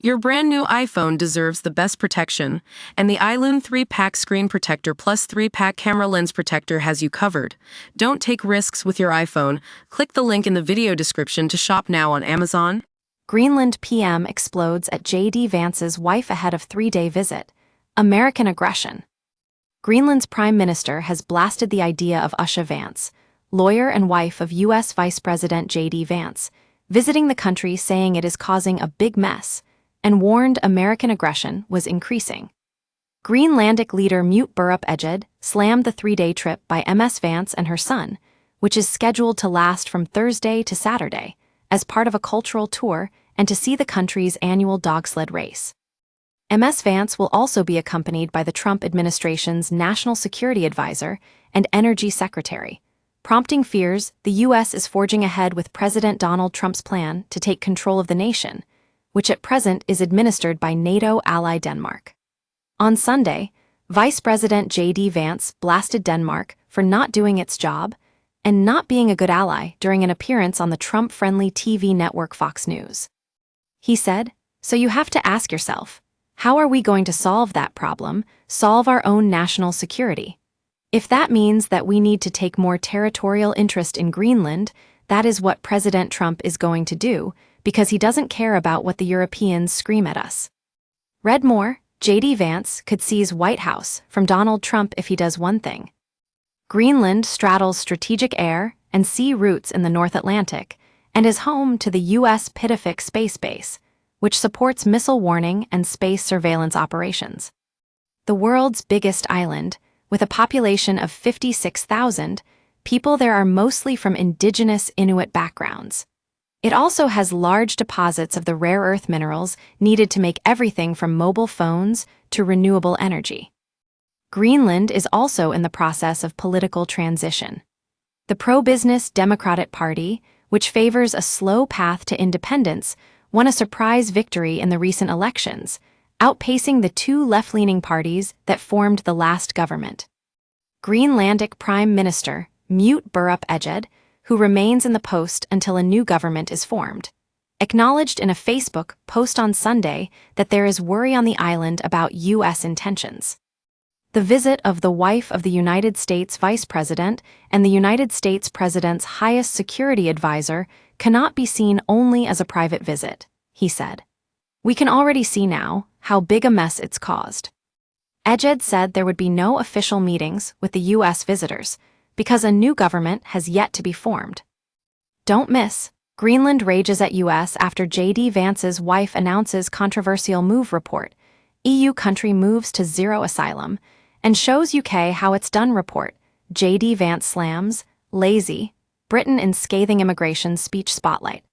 Your brand new iPhone deserves the best protection, and the iLune 3-Pack Screen Protector plus 3-Pack Camera Lens Protector has you covered. Don't take risks with your iPhone. Click the link in the video description to shop now on Amazon. Greenland PM explodes at J.D. Vance's wife ahead of three-day visit. American aggression. Greenland's Prime Minister has blasted the idea of Usha Vance, lawyer and wife of U.S. Vice President J.D. Vance, visiting the country, saying it is causing a big mess, and warned American aggression was increasing. Greenlandic leader Mute Burrup Ejed slammed the three-day trip by Ms. Vance and her son, which is scheduled to last from Thursday to Saturday, as part of a cultural tour and to see the country's annual dog sled race. Ms. Vance will also be accompanied by the Trump administration's National Security Advisor and Energy Secretary, prompting fears the U.S. is forging ahead with President Donald Trump's plan to take control of the nation, which at present is administered by NATO ally Denmark. On Sunday, Vice President J.D. Vance blasted Denmark for not doing its job and not being a good ally during an appearance on the Trump-friendly TV network Fox News. He said, "So you have to ask yourself, how are we going to solve that problem, solve our own national security? If that means that we need to take more territorial interest in Greenland, that is what President Trump is going to do, because he doesn't care about what the Europeans scream at us." Read more, J.D. Vance could seize White House from Donald Trump if he does one thing. Greenland straddles strategic air and sea routes in the North Atlantic and is home to the U.S. Pitofik Space Base, which supports missile warning and space surveillance operations. The world's biggest island, with a population of 56,000, people there are mostly from indigenous Inuit backgrounds. It also has large deposits of the rare earth minerals needed to make everything from mobile phones to renewable energy. Greenland is also in the process of political transition. The pro-business Democratic Party, which favors a slow path to independence, won a surprise victory in the recent elections, outpacing the two left-leaning parties that formed the last government. Greenlandic Prime Minister Mute Burrup Ejed, who remains in the post until a new government is formed, acknowledged in a Facebook post on Sunday that there is worry on the island about U.S. intentions. The visit of the wife of the United States Vice President and the United States President's highest security advisor cannot be seen only as a private visit, he said. "We can already see now how big a mess it's caused." Ejed said there would be no official meetings with the U.S. visitors, because a new government has yet to be formed. Don't miss, Greenland rages at U.S. after J.D. Vance's wife announces controversial move report, EU country moves to zero asylum, and shows UK how it's done report, J.D. Vance slams, lazy, Britain in scathing immigration speech spotlight.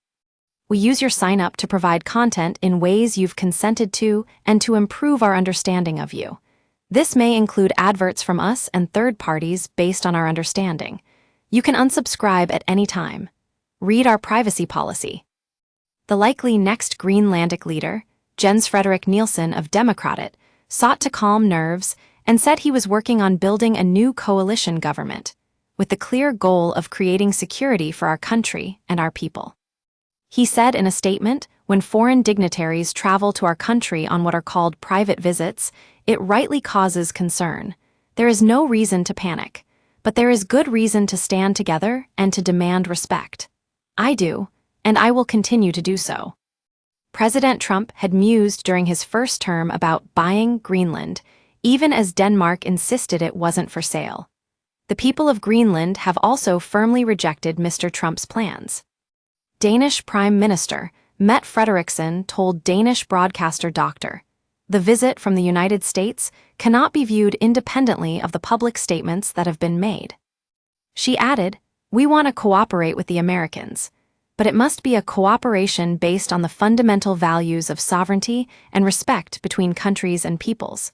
We use your sign-up to provide content in ways you've consented to and to improve our understanding of you. This may include adverts from us and third parties based on our understanding. You can unsubscribe at any time. Read our privacy policy. The likely next Greenlandic leader, Jens Frederik Nielsen of Democratic, sought to calm nerves and said he was working on building a new coalition government, with the clear goal of creating security for our country and our people. He said in a statement, "When foreign dignitaries travel to our country on what are called private visits, it rightly causes concern. There is no reason to panic, but there is good reason to stand together and to demand respect. I do, and I will continue to do so." President Trump had mused during his first term about buying Greenland, even as Denmark insisted it wasn't for sale. The people of Greenland have also firmly rejected Mr. Trump's plans. Danish Prime Minister Mette Frederiksen told Danish broadcaster Dr. The visit from the United States cannot be viewed independently of the public statements that have been made. She added, "We want to cooperate with the Americans, but it must be a cooperation based on the fundamental values of sovereignty and respect between countries and peoples."